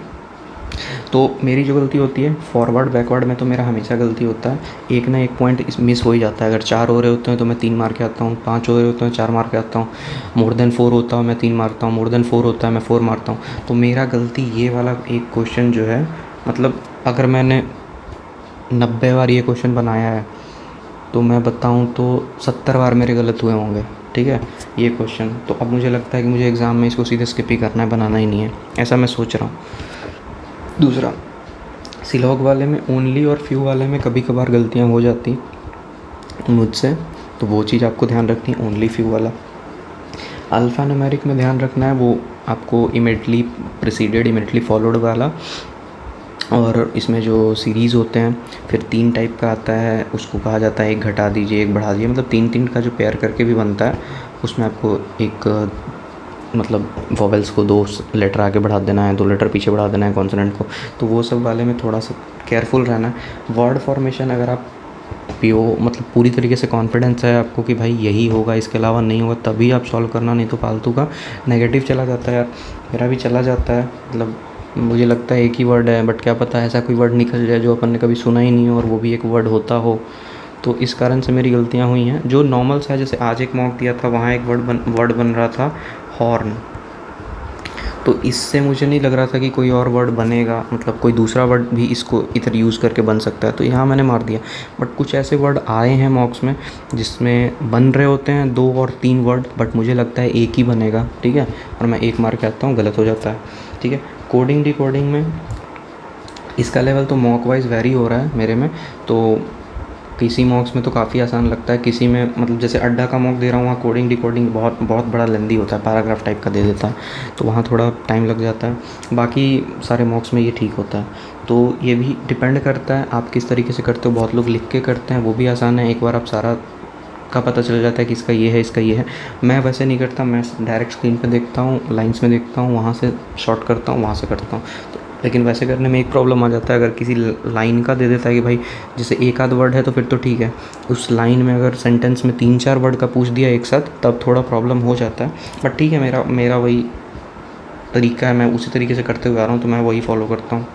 तो मेरी जो गलती होती है फॉरवर्ड बैकवर्ड में, तो मेरा हमेशा गलती होता है, एक ना एक पॉइंट मिस हो ही जाता है। अगर 4 हो रहे होते हैं तो मैं 3 मार के आता हूँ, 5 हो रहे होते हैं 4 मार के आता हूँ, मोर देन 4 होता है मैं 3 मारता हूँ, मोर देन 4 होता है मैं 4 मारता हूँ। तो मेरा गलती ये वाला एक क्वेश्चन जो है, मतलब अगर मैंने 90 बार ये क्वेश्चन बनाया है, तो मैं बताऊँ तो 70 बार मेरे गलत हुए होंगे, ठीक है, ये क्वेश्चन। तो अब मुझे लगता है कि मुझे एग्ज़ाम में इसको सीधे स्किप ही करना है, बनाना ही नहीं है, ऐसा मैं सोच रहा हूँ। दूसरा, सिलॉग वाले में ओनली और फ्यू वाले में कभी कभार गलतियाँ हो जाती मुझसे, तो वो चीज़ आपको ध्यान रखनी है। ओनली फ्यू वाला। अल्फ़ा न्यूमेरिक में ध्यान रखना है, वो आपको इमीडिएटली प्रिसीडेड, इमीडिएटली फॉलोड वाला। और इसमें जो सीरीज़ होते हैं, फिर 3 टाइप का आता है, उसको कहा जाता है एक घटा दीजिए, एक बढ़ा दीजिए, मतलब 3-3 का जो पेयर करके भी बनता है, उसमें आपको एक मतलब वॉवेल्स को 2 लेटर आगे बढ़ा देना है, 2 लेटर पीछे बढ़ा देना है कॉन्सोनेंट को। तो वो सब वाले में थोड़ा सा केयरफुल रहना है। वर्ड फॉर्मेशन, अगर आप मतलब पूरी तरीके से कॉन्फिडेंस है आपको कि भाई यही होगा, इसके अलावा नहीं होगा, तभी आप सॉल्व करना, नहीं तो फालतू का नेगेटिव चला जाता है यार। मेरा भी चला जाता है, मतलब मुझे लगता है एक ही वर्ड है, बट क्या पता ऐसा कोई वर्ड निकल जाए जो अपन ने कभी सुना ही नहीं हो और वो भी एक वर्ड होता हो। तो इस कारण से मेरी गलतियाँ हुई हैं जो नॉर्मल सा है। जैसे आज एक मॉक दिया था, वहाँ एक वर्ड बन रहा था हॉर्न, तो इससे मुझे नहीं लग रहा था कि कोई और वर्ड बनेगा, मतलब कोई दूसरा वर्ड भी इसको इधर यूज़ करके बन सकता है, तो यहाँ मैंने मार दिया। बट कुछ ऐसे वर्ड आए हैं मॉक्स में जिसमें बन रहे होते हैं 2 और 3 वर्ड, बट मुझे लगता है एक ही बनेगा, ठीक है, और मैं 1 मार के आता हूँ, गलत हो जाता है, ठीक है। कोडिंग डिकोडिंग में इसका लेवल तो मॉक वाइज वेरी हो रहा है मेरे में, तो किसी मॉक्स में तो काफ़ी आसान लगता है, किसी में मतलब जैसे अड्डा का मॉक दे रहा हूँ, वहाँ कोडिंग डिकोडिंग बहुत बहुत बड़ा लेंदी होता है, पैराग्राफ टाइप का दे देता है, तो वहाँ थोड़ा टाइम लग जाता है। बाकी सारे मॉक्स में ये ठीक होता है। तो ये भी डिपेंड करता है आप किस तरीके से करते हो। बहुत लोग लिख के करते हैं, वो भी आसान है, एक बार आप सारा का पता चल जाता है कि इसका ये है, इसका ये है। मैं वैसे नहीं करता, मैं डायरेक्ट स्क्रीन पे देखता हूँ, लाइंस में देखता हूँ, वहाँ से शॉर्ट करता हूँ, वहाँ से करता हूँ। तो लेकिन वैसे करने में एक प्रॉब्लम आ जाता है, अगर किसी लाइन का दे देता है कि भाई जैसे एक आध वर्ड है तो फिर तो ठीक है, उस लाइन में अगर सेंटेंस में 3-4 वर्ड का पूछ दिया एक साथ, तब थोड़ा प्रॉब्लम हो जाता है। बट ठीक है, मेरा वही तरीका है, मैं उसी तरीके से करते हुए आ रहा हूँ, तो मैं वही फॉलो करता हूँ।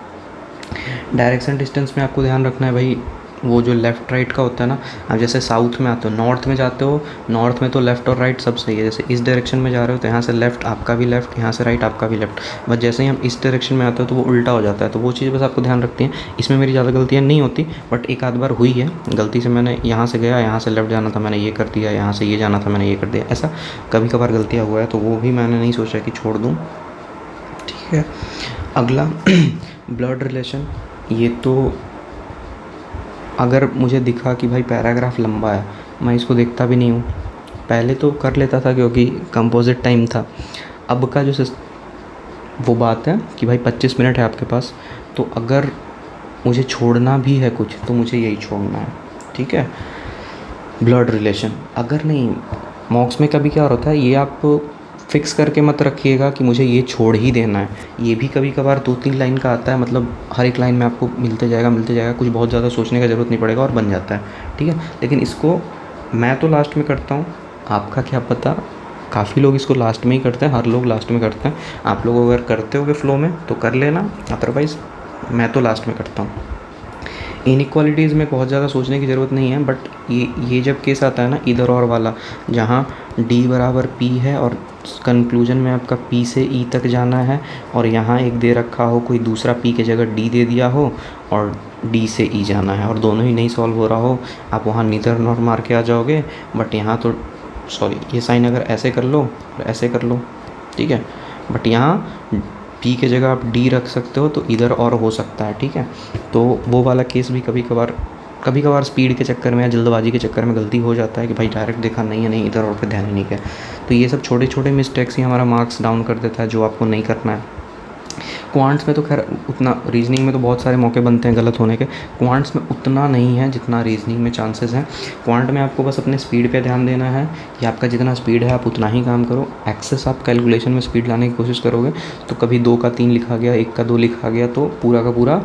डायरेक्शन डिस्टेंस में आपको ध्यान रखना है भाई, वो जो लेफ़्ट राइट का होता है ना, आप जैसे साउथ में आते हो, नॉर्थ में जाते हो, नॉर्थ में तो लेफ़्ट और राइट सब सही है। जैसे इस डायरेक्शन में जा रहे हो तो यहाँ से लेफ़्ट आपका भी लेफ़्ट, यहाँ से राइट आपका भी लेफ़्ट, बस जैसे ही हम इस डायरेक्शन में आते हो तो वो उल्टा हो जाता है। तो वो चीज़ बस आपको ध्यान रखती हैं। इसमें मेरी ज़्यादा गलतियाँ नहीं होती, बट एक आध बार हुई है गलती से, मैंने यहाँ से गया, यहाँ से लेफ़्ट जाना था, मैंने ये कर दिया, यहाँ से ये जाना था, मैंने ये कर दिया, ऐसा कभी कभार गलतियाँ हुआ है, तो वो भी मैंने नहीं सोचा कि छोड़ दूँ, ठीक है। अगला ब्लड रिलेशन, ये तो अगर मुझे दिखा कि भाई पैराग्राफ लंबा है, मैं इसको देखता भी नहीं हूँ। पहले तो कर लेता था क्योंकि कंपोजिट टाइम था। अब का जो वो बात है कि भाई 25 मिनट है आपके पास, तो अगर मुझे छोड़ना भी है कुछ तो मुझे यही छोड़ना है, ठीक है। ब्लड रिलेशन, अगर नहीं मॉक्स में कभी क्या होता है, ये आप फिक्स करके मत रखिएगा कि मुझे ये छोड़ ही देना है। ये भी कभी कभार 2-3 लाइन का आता है, मतलब हर एक लाइन में आपको मिलते जाएगा, कुछ बहुत ज़्यादा सोचने का ज़रूरत नहीं पड़ेगा और बन जाता है, ठीक है। लेकिन इसको मैं तो लास्ट में करता हूँ, आपका क्या पता, काफ़ी लोग इसको लास्ट में ही करते हैं, हर लोग लास्ट में करते हैं। आप लोग अगर करते होगे फ्लो में तो कर लेना, अदरवाइज़ मैं तो लास्ट में करता हूँ। इनइक्वालिटीज़ में बहुत ज़्यादा सोचने की ज़रूरत नहीं है, बट ये जब केस आता है ना इधर और वाला, जहाँ d बराबर p है और कंक्लूजन में आपका p से e तक जाना है, और यहाँ एक दे रखा हो कोई दूसरा p की जगह d दे दिया हो और d से e जाना है, और दोनों ही नहीं सॉल्व हो रहा हो, आप वहाँ नीदर नॉर मार के आ जाओगे। बट यहाँ तो सॉरी, ये साइन अगर ऐसे कर लो और ऐसे कर लो, ठीक है, बट यहाँ p की जगह आप d रख सकते हो, तो इधर और हो सकता है, ठीक है। तो वो वाला केस भी कभी कभार स्पीड के चक्कर में या जल्दबाजी के चक्कर में गलती हो जाता है कि भाई डायरेक्ट देखा नहीं है, नहीं इधर और पे ध्यान ही नहीं किया। तो ये सब छोटे छोटे मिस्टेक्स ही हमारा मार्क्स डाउन कर देता है, जो आपको नहीं करना है। क्वांट्स में तो खैर उतना, रीजनिंग में तो बहुत सारे मौके बनते हैं गलत होने के, क्वांट्स में उतना नहीं है जितना रीजनिंग में चांसेस हैं। क्वांट में आपको बस अपने स्पीड पे ध्यान देना है कि आपका जितना स्पीड है आप उतना ही काम करो। एक्सेस आप कैलकुलेशन में स्पीड लाने की कोशिश करोगे तो कभी 2 का 3 लिखा गया, 1 का 2 लिखा गया, तो पूरा का पूरा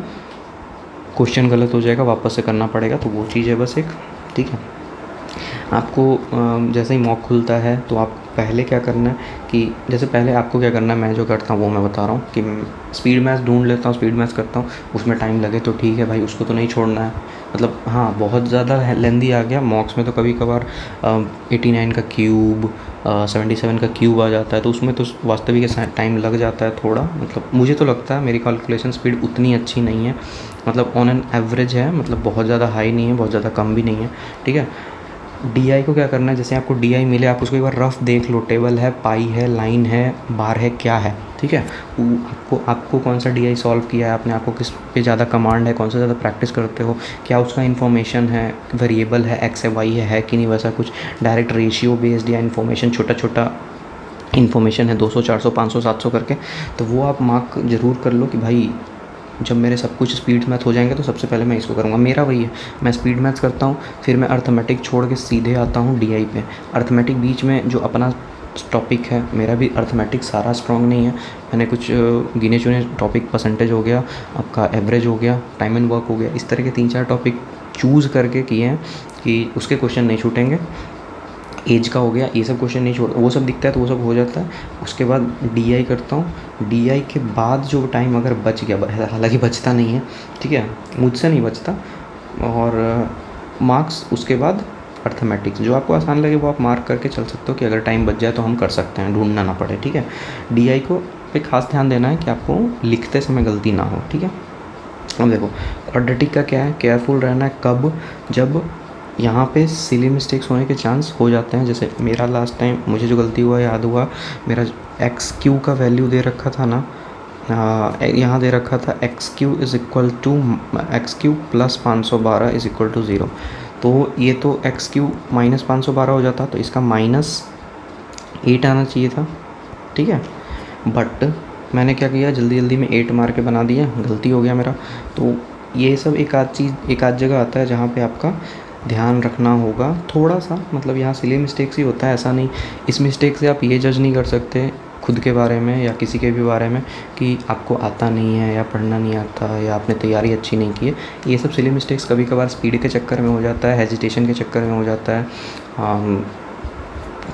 क्वेश्चन गलत हो जाएगा, वापस से करना पड़ेगा। तो वो चीज़ है बस एक, ठीक है। आपको जैसे ही मॉक खुलता है तो आप पहले क्या करना है कि जैसे पहले आपको क्या करना है, मैं जो करता हूँ वो मैं बता रहा हूँ कि स्पीड मैथ्स ढूंढ लेता हूँ, स्पीड मैथ्स करता हूँ, उसमें टाइम लगे तो ठीक है भाई, उसको तो नहीं छोड़ना है। मतलब हाँ, बहुत ज़्यादा लेंदी आ गया मॉक्स में तो कभी कभार 89 का क्यूब, 77 का क्यूब आ जाता है, तो उसमें तो वास्तविक टाइम लग जाता है थोड़ा। मतलब मुझे तो लगता है मेरी कैलकुलेशन स्पीड उतनी अच्छी नहीं है, मतलब ऑन एन एवरेज है, मतलब बहुत ज़्यादा हाई नहीं है, बहुत ज़्यादा कम भी नहीं है, ठीक है। DI को क्या करना है, जैसे आपको DI मिले आप उसको एक बार रफ देख लो, टेबल है, पाई है, लाइन है, बार है, क्या है, ठीक है। आपको कौन सा DI सॉल्व किया है आपने, आपको किस पे ज़्यादा कमांड है, कौन सा ज़्यादा प्रैक्टिस करते हो, क्या उसका इन्फॉर्मेशन है, वेरिएबल है, एक्स है, वाई है कि नहीं, वैसा कुछ डायरेक्ट रेशियो बेस्ड या इन्फॉर्मेशन, छोटा छोटा इन्फॉर्मेशन है 200 400 500 700 करके, तो वो आप मार्क ज़रूर कर लो कि भाई जब मेरे सब कुछ स्पीड मैथ हो जाएंगे तो सबसे पहले मैं इसको करूँगा। मेरा वही है, मैं स्पीड मैथ्स करता हूँ, फिर मैं अर्थमेटिक छोड़ के सीधे आता हूँ DI पे। अर्थमेटिक बीच में जो अपना टॉपिक है, मेरा भी अर्थमेटिक सारा स्ट्रॉन्ग नहीं है, मैंने कुछ गिने चुने टॉपिक, परसेंटेज हो गया आपका, एवरेज हो गया, टाइम एंड वर्क हो गया, इस तरह के 3-4 टॉपिक चूज़ करके किए हैं कि उसके क्वेश्चन नहीं छूटेंगे। एज का हो गया, ये सब क्वेश्चन नहीं छोड़, वो सब दिखता है तो वो सब हो जाता है। उसके बाद DI करता हूँ, DI के बाद जो टाइम अगर बच गया, हालांकि बचता नहीं है, ठीक है, मुझसे नहीं बचता, और मार्क्स उसके बाद अर्थमेटिक्स, जो आपको आसान लगे वो आप मार्क करके चल सकते हो कि अगर टाइम बच जाए तो हम कर सकते हैं, ढूंढना ना पड़े, ठीक है। DI को पे खास ध्यान देना है कि आपको लिखते समय गलती ना हो, ठीक है। अब देखो क्वाड्रेटिक का क्या है, केयरफुल रहना है कब, जब यहाँ पे सिली मिस्टेक्स होने के चांस हो जाते हैं। जैसे मेरा लास्ट टाइम मुझे जो गलती हुआ याद हुआ, मेरा XQ का वैल्यू दे रखा था ना, यहाँ दे रखा था XQ is equal to XQ plus 512 is equal to 0, तो ये तो XQ माइनस 512 हो जाता, तो इसका -8 आना चाहिए था, ठीक है। बट मैंने क्या किया, जल्दी जल्दी में 8 मार के बना दिया, गलती हो गया मेरा। तो ये सब एक आध जगह आता है जहाँ पे आपका ध्यान रखना होगा थोड़ा सा, मतलब यहाँ सिली मिस्टेक्स ही होता है, ऐसा नहीं। इस मिस्टेक से आप ये जज नहीं कर सकते खुद के बारे में या किसी के भी बारे में कि आपको आता नहीं है या पढ़ना नहीं आता या आपने तैयारी अच्छी नहीं की है। ये सब सिली मिस्टेक्स कभी कभार स्पीड के चक्कर में हो जाता है, हेजिटेशन के चक्कर में हो जाता है,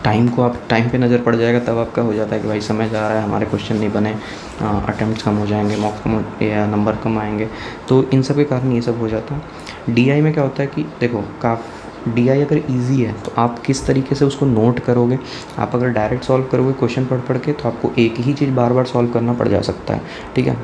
टाइम पे नज़र पड़ जाएगा तब आपका हो जाता है कि भाई समय जा रहा है, हमारे क्वेश्चन नहीं बने, अटेम्प्ट्स कम हो जाएंगे, मॉक्स कम या नंबर कम आएंगे, तो इन सब के कारण ये सब हो जाता है। DI में क्या होता है कि देखो DI अगर इजी है तो आप किस तरीके से उसको नोट करोगे। आप अगर डायरेक्ट सॉल्व करोगे क्वेश्चन पढ़ के तो आपको एक ही चीज़ बार बार सॉल्व करना पड़ जा सकता है, ठीक है।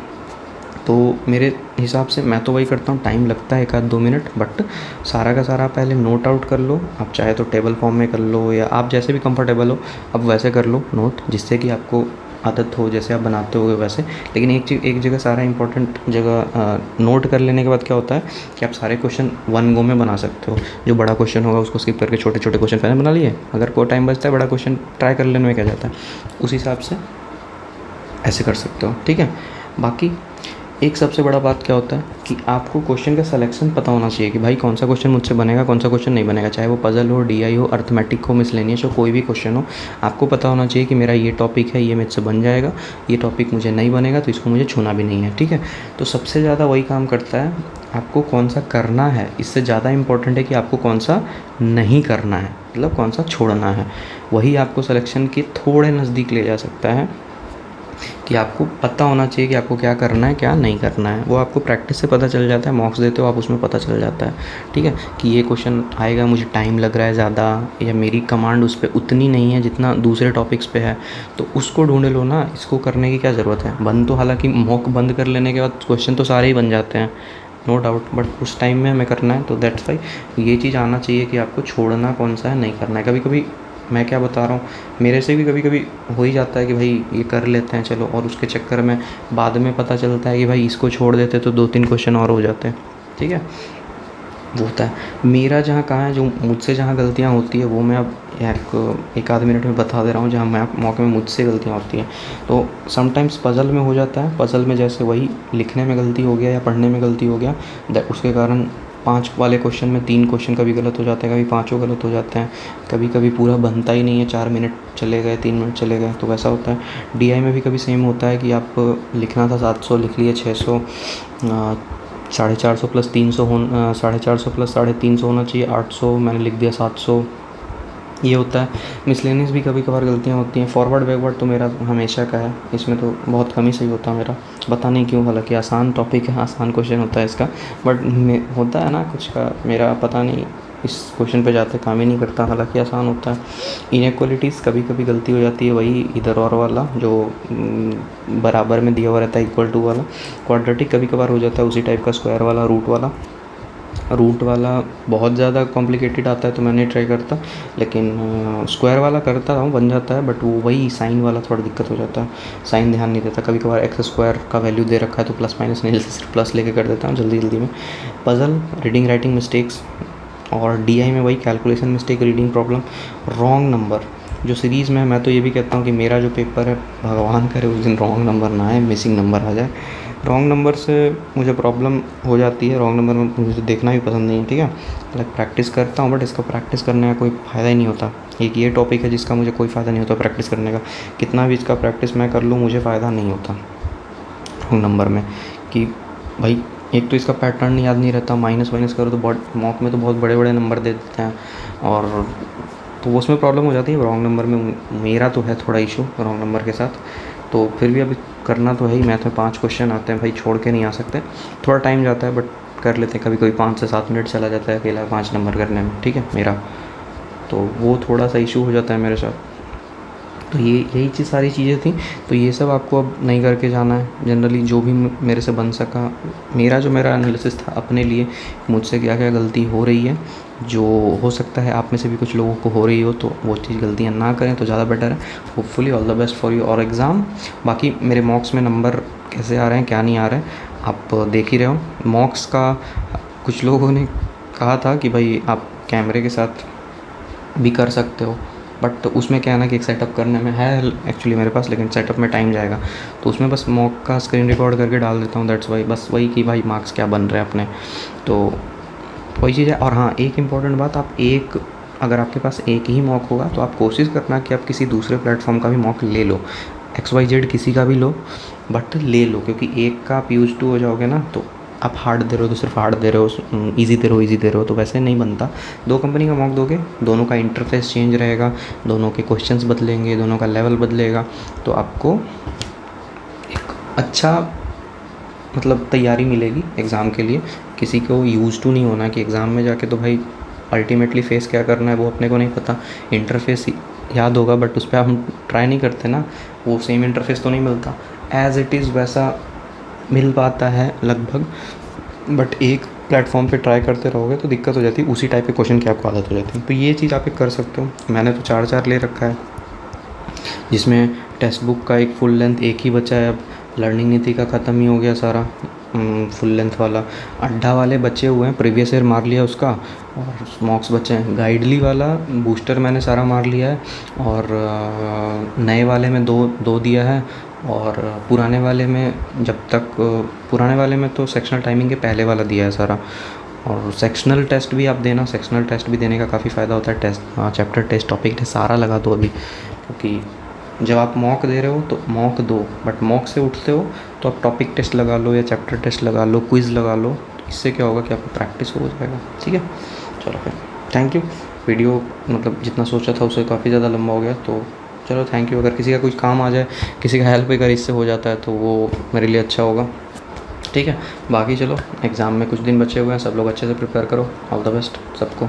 तो मेरे हिसाब से मैं तो वही करता हूँ, टाइम लगता है 1-2 मिनट, बट सारा का सारा पहले नोट आउट कर लो। आप चाहे तो टेबल फॉर्म में कर लो या आप जैसे भी कंफर्टेबल हो अब वैसे कर लो नोट, जिससे कि आपको आदत हो जैसे आप बनाते होगे वैसे। लेकिन एक जगह सारा इंपॉर्टेंट जगह नोट कर लेने के बाद क्या होता है कि आप सारे क्वेश्चन वन गो में बना सकते हो। जो बड़ा क्वेश्चन होगा उसको स्किप करके छोटे छोटे क्वेश्चन पहले बना लिए, अगर कोई टाइम बचता है बड़ा क्वेश्चन ट्राई कर लेने में क्या जाता है, उस हिसाब से ऐसे कर सकते हो, ठीक है। बाकी एक सबसे बड़ा बात क्या होता है कि आपको क्वेश्चन का सिलेक्शन पता होना चाहिए कि भाई कौन सा क्वेश्चन मुझसे बनेगा, कौन सा क्वेश्चन नहीं बनेगा, चाहे वो पजल हो, डीआई हो, अर्थमेटिक हो, मिसलेनियस हो, कोई भी क्वेश्चन हो, आपको पता होना चाहिए कि मेरा ये टॉपिक है, ये मुझसे बन जाएगा, ये टॉपिक मुझे नहीं बनेगा तो इसको मुझे छूना भी नहीं है, ठीक है। तो सबसे ज़्यादा वही काम करता है, आपको कौन सा करना है, इससे ज़्यादा इम्पोर्टेंट है कि आपको कौन सा नहीं करना है, मतलब कौन सा छोड़ना है। वही आपको सिलेक्शन के थोड़े नज़दीक ले जा सकता है कि आपको पता होना चाहिए कि आपको क्या करना है, क्या नहीं करना है। वो आपको प्रैक्टिस से पता चल जाता है, मॉक्स देते हो आप, उसमें पता चल जाता है, ठीक है, कि ये क्वेश्चन आएगा, मुझे टाइम लग रहा है ज़्यादा, या मेरी कमांड उस पर उतनी नहीं है जितना दूसरे टॉपिक्स पे है, तो उसको ढूंढ लो ना। इसको करने की क्या ज़रूरत है। बंद तो हालांकि मॉक बंद कर लेने के बाद क्वेश्चन तो सारे ही बन जाते हैं, नो डाउट, बट उस टाइम में हमें करना है, तो दैट्स वाई ये चीज़ आना चाहिए कि आपको छोड़ना कौन सा है, नहीं करना है। कभी कभी मैं क्या बता रहा हूँ, मेरे से भी कभी कभी हो ही जाता है कि भाई ये कर लेते हैं चलो, और उसके चक्कर में बाद में पता चलता है कि भाई इसको छोड़ देते तो 2-3 क्वेश्चन और हो जाते हैं, ठीक है, वो होता है। मेरा जहाँ कहाँ है, जो मुझसे जहाँ गलतियाँ होती है वो मैं अब एक आध मिनट में बता दे रहा हूँ, जहाँ मैं मौके में मुझसे गलतियाँ होती हैं। तो समटाइम्स पज़ल में हो जाता है, पज़ल में जैसे वही लिखने में गलती हो गया या पढ़ने में गलती हो गया, उसके कारण 5 वाले क्वेश्चन में 3 क्वेश्चन कभी गलत हो जाते हैं, कभी पाँचों गलत हो जाते हैं, कभी कभी पूरा बनता ही नहीं है, 4 मिनट चले गए, 3 मिनट चले गए, तो वैसा होता है। डीआई में भी कभी सेम होता है कि आप लिखना था 700 लिख लिए 600, 450 प्लस 300 हो, 450 प्लस 350 होना चाहिए, 800 मैंने लिख दिया 700, ये होता है। मिसलेनियस भी कभी कभार गलतियाँ होती हैं। फॉरवर्ड बैकवर्ड तो मेरा हमेशा का है, इसमें तो बहुत कम ही सही होता है मेरा, पता नहीं क्यों, हालांकि आसान टॉपिक है, आसान क्वेश्चन होता है इसका, बट होता है ना कुछ का, मेरा पता नहीं इस क्वेश्चन पे जाते काम ही नहीं करता, हालांकि आसान होता है। इनइक्वालिटीज़ कभी कभी गलती हो जाती है, वही इधर और वाला जो बराबर में दिया हुआ रहता है, इक्वल टू वाला। क्वाड्रेटिक कभी कभार हो जाता है उसी टाइप का, स्क्वायर वाला, रूट वाला बहुत ज़्यादा कॉम्प्लिकेटेड आता है तो मैं नहीं ट्राई करता, लेकिन स्क्वायर वाला करता हूँ, बन जाता है, बट वो वही साइन वाला थोड़ा दिक्कत हो जाता है, साइन ध्यान नहीं देता। कभी कभार एक्स स्क्वायर का वैल्यू दे रखा है तो प्लस माइनस नहीं, सिर्फ प्लस लेके कर देता हूँ जल्दी जल्दी में। पज़ल, रीडिंग राइटिंग मिस्टेक्स, और डीआई में वही calculation mistake, reading problem, wrong number. जो सीरीज़ में मैं तो ये भी कहता हूँ कि मेरा जो पेपर है, भगवान करे उस दिन रॉन्ग नंबर ना आए, मिसिंग नंबर आ जाए। रॉन्ग नंबर से मुझे प्रॉब्लम हो जाती है, रॉन्ग नंबर में मुझे देखना भी पसंद नहीं है, ठीक है। लाइक प्रैक्टिस करता हूँ, बट इसका प्रैक्टिस करने का कोई फ़ायदा ही नहीं होता। एक ये टॉपिक है जिसका मुझे कोई फ़ायदा नहीं होता प्रैक्टिस करने का, कितना भी इसका प्रैक्टिस मैं कर लूँ मुझे फ़ायदा नहीं होता रॉन्ग नंबर में। कि भाई एक तो इसका पैटर्न याद नहीं रहता, माइनस वाइनस करो तो बहुत मॉक में तो बहुत बड़े बड़े नंबर दे देते हैं, और तो उसमें प्रॉब्लम हो जाती है। रॉन्ग नंबर में मेरा तो है थोड़ा इशू रॉन्ग नंबर के साथ, तो फिर भी अभी करना तो है ही। मैथ में 5 क्वेश्चन आते हैं भाई, छोड़ के नहीं आ सकते, थोड़ा टाइम जाता है बट कर लेते हैं। कभी कभी 5 से 7 मिनट चला जाता है अकेला 5 नंबर करने में, ठीक है मेरा, तो वो थोड़ा सा इशू हो जाता है मेरे साथ। तो यही चीज़ सारी चीज़ें थी, तो ये सब आपको अब नहीं करके जाना है। जनरली जो भी मेरे से बन सका, मेरा एनालिसिस था अपने लिए, मुझसे क्या क्या गलती हो रही है, जो हो सकता है आप में से भी कुछ लोगों को हो रही हो, तो वो चीज़ गलतियाँ ना करें तो ज़्यादा बेटर है। Hopefully all the best for you और एग्ज़ाम। बाकी मेरे मॉक्स में नंबर कैसे आ रहे हैं क्या नहीं आ रहे हैं आप देख ही रहे हो। मॉक्स का कुछ लोगों ने कहा था कि भाई आप कैमरे के साथ भी कर सकते हो, बट उसमें क्या है ना कि एक सेटअप करने में है एक्चुअली मेरे पास, लेकिन सेटअप में टाइम जाएगा, तो उसमें बस मॉक का स्क्रीन रिकॉर्ड करके डाल देता हूँ, दैट्स वाई। बस वही कि भाई मार्क्स क्या बन रहे हैं अपने, तो वही चीज़ है। और हाँ, एक इम्पॉर्टेंट बात, अगर आपके पास एक ही मॉक होगा तो आप कोशिश करना कि आप किसी दूसरे प्लेटफॉर्म का भी मॉक ले लो, XYZ किसी का भी लो, बट ले लो, क्योंकि एक का आप यूज टू हो जाओगे ना, तो आप हार्ड दे रहे हो तो सिर्फ हार्ड दे रहे हो, इजी दे रहे हो, तो वैसे नहीं बनता। 2 कंपनी का मॉक दोगे, दोनों का इंटरफेस चेंज रहेगा, दोनों के क्वेश्चंस बदलेंगे, दोनों का लेवल बदलेगा, तो आपको एक अच्छा मतलब तैयारी मिलेगी एग्ज़ाम के लिए। किसी को यूज़ टू नहीं होना कि एग्ज़ाम में जाके तो भाई अल्टीमेटली फेस क्या करना है वो अपने को नहीं पता। इंटरफेस याद होगा बट उस पर हम ट्राई नहीं करते ना, वो सेम इंटरफेस तो नहीं मिलता एज़ इट इज़, वैसा मिल पाता है लगभग, बट एक प्लेटफॉर्म पे ट्राई करते रहोगे तो दिक्कत हो जाती है, उसी टाइप के क्वेश्चन की आपको आदत हो जाती है। तो ये चीज़ आप एक कर सकते हो। मैंने तो 4 ले रखा है, जिसमें टेक्स्ट बुक का एक फुल लेंथ एक ही बचा है, अब लर्निंग नीति का ख़त्म ही हो गया सारा फुल लेंथ वाला। अड्डा वाले बचे हुए हैं, प्रीवियस ईयर मार लिया उसका, और मॉक्स बचे हैं। गाइडली वाला बूस्टर मैंने सारा मार लिया है, और नए वाले में दो दिया है, और पुराने वाले में जब तक पुराने वाले में तो सेक्शनल टाइमिंग के पहले वाला दिया है सारा। और सेक्शनल टेस्ट भी आप देना, सेक्शनल टेस्ट भी देने का काफ़ी फ़ायदा होता है। Test chapter test topic test सारा लगा दो अभी, क्योंकि जब आप मॉक दे रहे हो तो मॉक दो, बट मॉक से उठते हो तो आप टॉपिक टेस्ट लगा लो या चैप्टर टेस्ट लगा लो, क्विज़ लगा लो। इससे क्या होगा कि आपको प्रैक्टिस हो जाएगा। ठीक है, चलो फिर थैंक यू। वीडियो मतलब जितना सोचा था उससे काफ़ी ज़्यादा लंबा हो गया, तो चलो थैंक यू। अगर किसी का कुछ काम आ जाए, किसी का हेल्प अगर इससे हो जाता है तो वो मेरे लिए अच्छा होगा। ठीक है, बाकी चलो एग्ज़ाम में कुछ दिन बचे हुए हैं, सब लोग अच्छे से प्रिपेयर करो। ऑल द बेस्ट सबको।